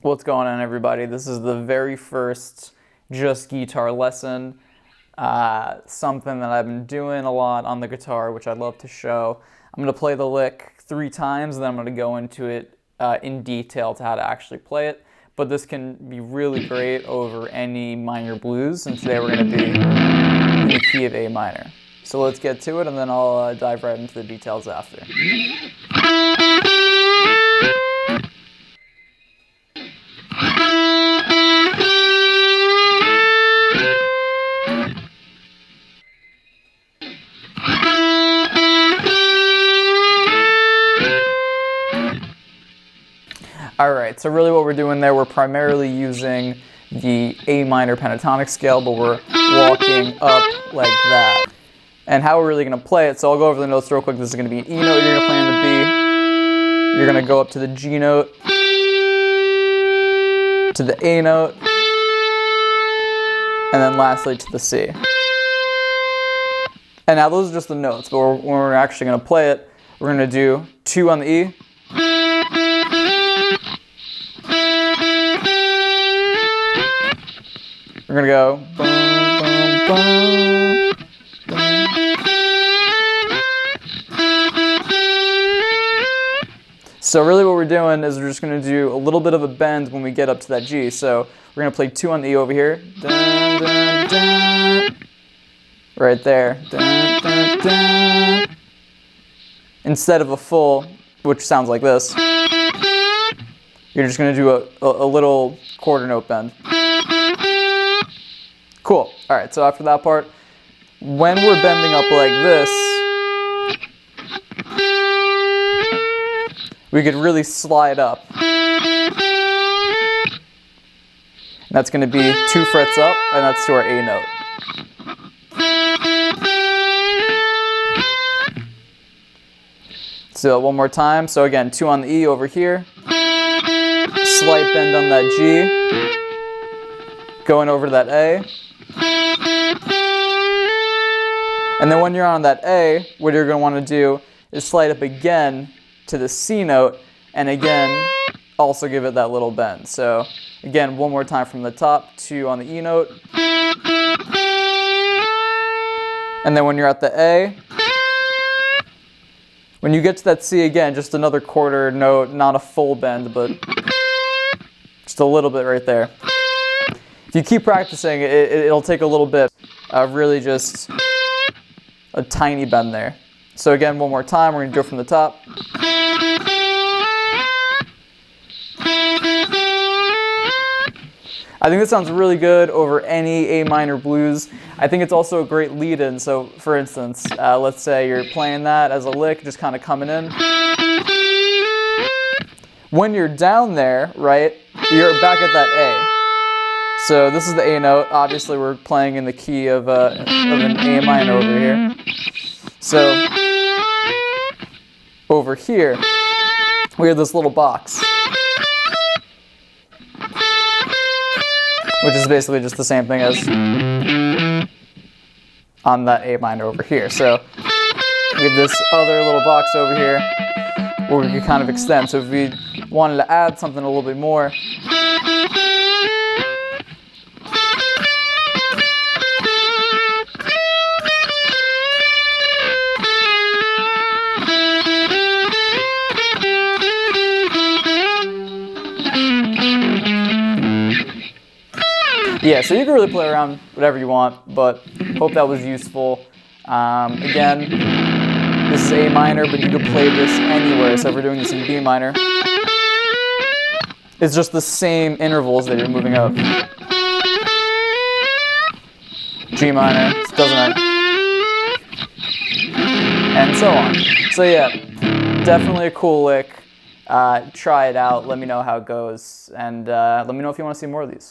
What's going on, everybody? This is the very first just guitar lesson. Something that I've been doing a lot on the guitar, which I'd love to show. I'm going to play the lick 3 times, and then I'm going to go into it in detail to how to actually play it. But this can be really great over any minor blues, and today we're going to be in the key of A minor. So let's get to it, and then I'll dive right into the details after. Alright, so really what we're doing there, we're primarily using the A minor pentatonic scale, but we're walking up like that. And how we're really going to play it, so I'll go over the notes real quick. This is going to be an E note, you're going to play on the B, you're going to go up to the G note, to the A note, and then lastly to the C. And now those are just the notes, but when we're actually going to play it, we're going to do 2 on the E, we're going to go boom, boom, boom, boom. So really what we're doing is we're just going to do a little bit of a bend when we get up to that G. So we're going to play 2 on the E over here. Dun, dun, dun. Right there. Dun, dun, dun. Instead of a full, which sounds like this, you're just going to do a little quarter note bend. Cool. Alright, so after that part, when we're bending up like this, we could really slide up. And that's going to be 2 frets up, and that's to our A note. So one more time. So again, 2 on the E over here, slight bend on that G, going over to that A. And then when you're on that A, what you're going to want to do is slide up again to the C note, and again, also give it that little bend. So again, one more time from the top, 2 on the E note. And then when you're at the A, when you get to that C again, just another quarter note, not a full bend, but just a little bit right there. If you keep practicing, it'll take a little bit of really just a tiny bend there. So again, one more time, we're going to go from the top. I think this sounds really good over any A minor blues. I think it's also a great lead-in. So for instance, let's say you're playing that as a lick, just kind of coming in. When you're down there, right, you're back at that A. So this is the A note. Obviously, we're playing in the key of an A minor over here. So over here, we have this little box, which is basically just the same thing as on that A minor over here. So we have this other little box over here where we can kind of extend. So if we wanted to add something a little bit more, yeah, so you can really play around whatever you want, but hope that was useful. Again, this is A minor, but you could play this anywhere. So if we're doing this in B minor, it's just the same intervals that you're moving up. G minor, doesn't matter, and so on. So yeah, definitely a cool lick. Try it out, let me know how it goes, and let me know if you want to see more of these.